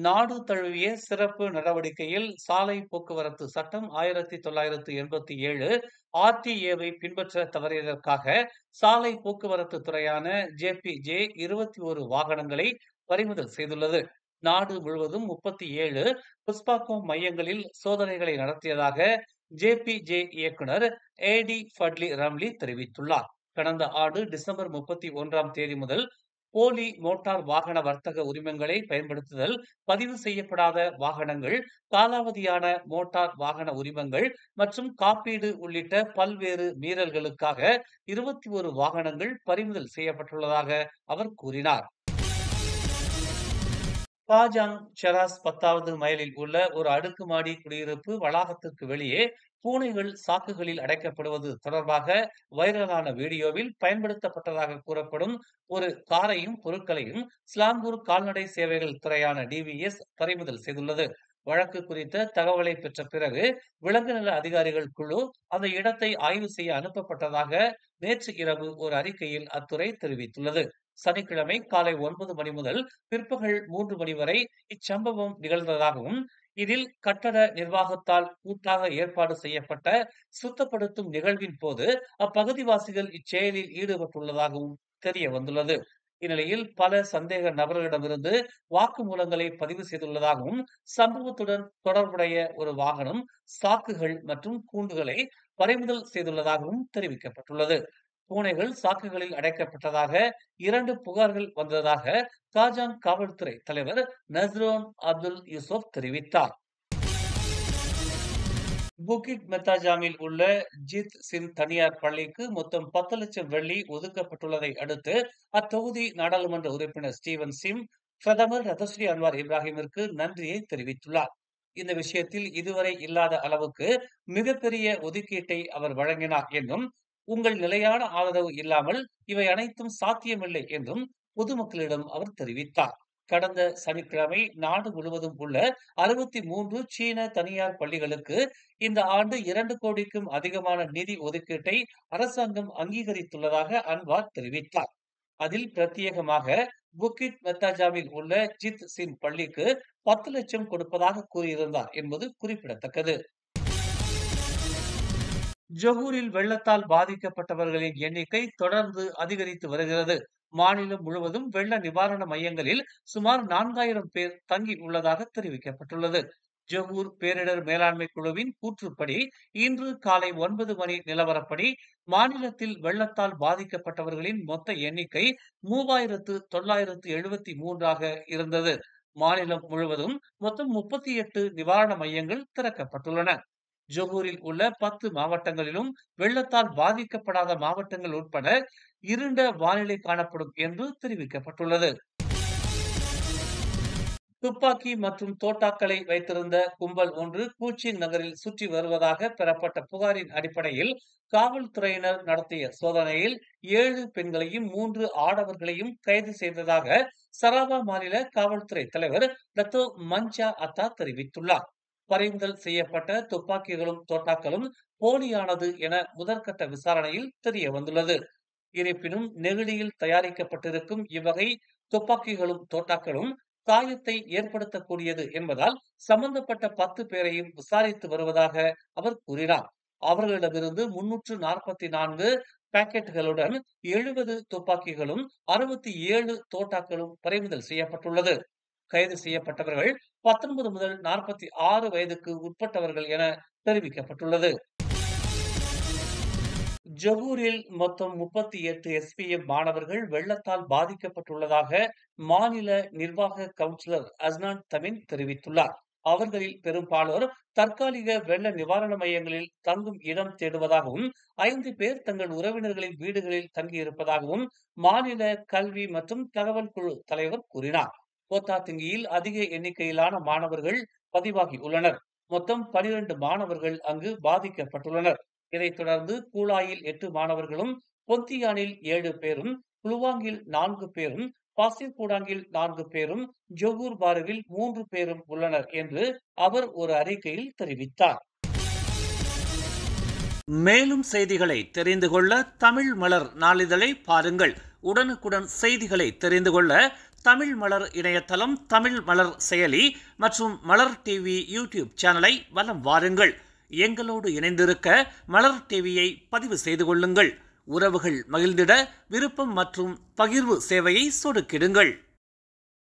நாடு தழுவிய சிறப்பு நடவடிக்கையில் சாலை போக்குவரத்து சட்டம் 1987 ஆர்டிஏவை பின்பற்ற தவறியதற்காக சாலை போக்குவரத்து துறையான ஜேபிஜே 21 வாகனங்களை பறிமுதல் செய்துள்ளது. நாடு முழுவதும் 37 புஸ்பாக்கோ மையங்களில் சோதனைகளை நடத்தியதாக ஜேபிஜே இயக்குனர் ஏடி ஃபட்லி ரம்லி தெரிவித்துள்ளார். கடந்த ஆண்டு டிசம்பர் 31ஆம் தேதி முதல் போலி மோட்டார் வாகன வர்த்தக உரிமங்களை பயன்படுத்துதல், பதிவு செய்யப்படாத வாகனங்கள், காலாவதியான மோட்டார் வாகன உரிமங்கள் மற்றும் காப்பீடு உள்ளிட்ட பல்வேறு மீறல்களுக்காக 21 வாகனங்கள் பறிமுதல் செய்யப்பட்டுள்ளதாக அவர் கூறினார். பாஜாங் செராஸ் 10வது மைலில் உள்ள ஒரு அடுக்குமாடி குடியிருப்பு வளாகத்திற்கு வெளியே பூனைகள் சாக்குகளில் அடைக்கப்படுவது தொடர்பாக வைரலான வீடியோவில் பயன்படுத்தப்பட்டதாக கூறப்படும் ஒரு காரையும் பொருட்களையும் ஸ்லாங்கூர் கால்நடை சேவைகள் துறையான டிவிஎஸ் பறிமுதல் செய்துள்ளது. வழக்கு குறித்த தகவலை பெற்ற பிறகு விலங்கு நல அதிகாரிகள் குழு அந்த இடத்தை ஆய்வு செய்ய அனுப்பப்பட்டதாக நேற்று இரவு ஒரு அறிக்கையில் அத்துறை தெரிவித்துள்ளது. சனிக்கிழமை காலை 9 மணி முதல் பிற்பகல் 3 மணி வரை இச்சம்பவம் நிகழ்ந்ததாகவும், இதில் கட்டட நிர்வாகத்தால் கூட்டாக ஏற்பாடு செய்யப்பட்ட சுத்தப்படுத்தும் நிகழ்வின் போது அப்பகுதிவாசிகள் இச்செயலில் ஈடுபட்டுள்ளதாகவும் தெரிய வந்துள்ளது. இந்நிலையில் பல சந்தேக நபர்களிடமிருந்து வாக்குமூலங்களை பதிவு செய்துள்ளதாகவும், சம்பவத்துடன் தொடர்புடைய ஒரு வாகனம், சாக்குகள் மற்றும் கூண்டுகளை பறிமுதல் செய்துள்ளதாகவும் தெரிவிக்கப்பட்டுள்ளது. பூனைகள் சாக்குகளில் அடைக்கப்பட்டதாக 2 புகார்கள் வந்ததாக காஜாங் காவல்துறை தலைவர் நஸ்ரோன் அப்துல் யூசுப் தெரிவித்தார். புகிட் மெத்தாஜாமில் உள்ள ஜித் சின் தனியார் பள்ளிக்கு மொத்தம் 10 லட்சம் வெள்ளி ஒதுக்கப்பட்டுள்ளதை அடுத்து அத்தொகுதி நாடாளுமன்ற உறுப்பினர் ஸ்டீவன் சிம் பிரதமர் ரதஸ்ரீ அன்வார் இப்ராஹிமிற்கு நன்றியை தெரிவித்துள்ளார். இந்த விஷயத்தில் இதுவரை இல்லாத அளவுக்கு மிகப்பெரிய ஒதுக்கீட்டை அவர் வழங்கினார் என்றும், உங்கள் நிலையான ஆதரவு இல்லாமல் இவை அனைத்தும் சாத்தியமில்லை என்றும் பொதுமக்களிடம் அவர் தெரிவித்தார். கடந்த சனிக்கிழமை நாடு முழுவதும் உள்ள 63 சீன தனியார் பள்ளிகளுக்கு இந்த ஆண்டு 2 கோடிக்கும் அதிகமான நிதி ஒதுக்கீட்டை அரசாங்கம் அங்கீகரித்துள்ளதாக அன்வார் தெரிவித்தார். அதில் பிரத்யேகமாக புகிட் மெத்தாஜாவில் உள்ள ஜித் சின் பள்ளிக்கு 10 லட்சம் கொடுப்பதாக கூறியிருந்தார் என்பது குறிப்பிடத்தக்கது. ஜொகூரில் வெள்ளத்தால் பாதிக்கப்பட்டவர்களின் எண்ணிக்கை தொடர்ந்து அதிகரித்து வருகிறது. மாநிலம் முழுவதும் வெள்ள நிவாரண மையங்களில் சுமார் 4000 பேர் தங்கி உள்ளதாக தெரிவிக்கப்பட்டுள்ளது. ஜொகூர் பேரிடர் மேலாண்மை குழுவின் கூற்றுப்படி இன்று காலை 9 மணி நிலவரப்படி மாநிலத்தில் வெள்ளத்தால் பாதிக்கப்பட்டவர்களின் மொத்த எண்ணிக்கை 3973 இருந்தது. மாநிலம் முழுவதும் மொத்தம் 38 நிவாரண மையங்கள் திறக்கப்பட்டுள்ளன. ஜொகூரில் உள்ள 10 மாவட்டங்களிலும் வெள்ளத்தால் பாதிக்கப்படாத மாவட்டங்கள் உட்பட இருண்ட வானிலை காணப்படும் என்று தெரிவிக்கப்பட்டுள்ளது. துப்பாக்கி மற்றும் தோட்டாக்களை வைத்திருந்த கும்பல் ஒன்று கூச்சிங் நகரில் சுற்றி வருவதாக பெறப்பட்ட புகாரின் அடிப்படையில் காவல்துறையினர் நடத்திய சோதனையில் 7 பெண்களையும் 3 ஆடவர்களையும் கைது செய்ததாக சராவா மாநில காவல்துறை தலைவர் டத்தோ மஞ்சா அத்தா தெரிவித்துள்ளார். பறிமுதல் செய்யப்பட்ட துப்பாக்கிகளும் தோட்டாக்களும் போலியானது என முதற்கட்ட விசாரணையில் தெரிய வந்துள்ளது. இருப்பினும் நெகிழியில் தயாரிக்கப்பட்டிருக்கும் இவ்வகை துப்பாக்கிகளும் தோட்டாக்களும் காயத்தை ஏற்படுத்தக்கூடியது என்பதால் சம்பந்தப்பட்ட 10 பேரையும் விசாரித்து வருவதாக அவர் கூறினார். அவர்களிடமிருந்து 344 பாக்கெட்டுகளுடன் 70 துப்பாக்கிகளும் 67 தோட்டாக்களும் பறிமுதல் செய்யப்பட்டுள்ளது. கைது செய்யப்பட்டவர்கள் 19 முதல் 46 வயதுக்கு உட்பட்டவர்கள் என தெரிவிக்கப்பட்டுள்ளது. ஜொகூரில் மொத்தம் 38 SPM மாணவர்கள் வெள்ளத்தால் பாதிக்கப்பட்டுள்ளதாக மாநில நிர்வாக கவுன்சிலர் அஸ்னான் தமின் தெரிவித்துள்ளார். அவர்களில் பெரும்பாலோர் தற்காலிக வெள்ள நிவாரண மையங்களில் தங்கும் இடம் தேடுவதாகவும் 5 பேர் தங்கள் உறவினர்களின் வீடுகளில் தங்கியிருப்பதாகவும் மாநில கல்வி மற்றும் தகவல் குழு தலைவர் கூறினார். கோத்தாத்திங்கியில் அதிக எண்ணிக்கையிலான மாணவர்கள் பதிவாகி உள்ளனர். மொத்தம் 12 மாணவர்கள் அங்கு பாதிக்கப்பட்டுள்ளனர். இதைத் தொடர்ந்து கூலாயில் 8 மாணவர்களும், பொந்தியானில் 7 பேரும், குலுவாங்கில் 4 பேரும், பாசிர்கூடாங்கில் 4 பேரும், ஜொகூர் பாருவில் 3 பேரும் உள்ளனர் என்று அவர் ஒரு அறிக்கையில் தெரிவித்தார். மேலும் செய்திகளை தெரிந்து கொள்ள தமிழ் மலர் நாளிதழை பாருங்கள். உடனுக்குடன் செய்திகளை தெரிந்து கொள்ள தமிழ் மலர் இணையதளம், தமிழ் மலர் செயலி மற்றும் மலர் டிவி யூடியூப் சேனலை வலம் வாருங்கள். எங்களோடு இணைந்திருக்க மலர் டிவியை பதிவு செய்து கொள்ளுங்கள். உறவுகள் மகிழ்ந்திட விருப்பம் மற்றும் பகிர்வு சேவையை சொடுக்கிடுங்கள்.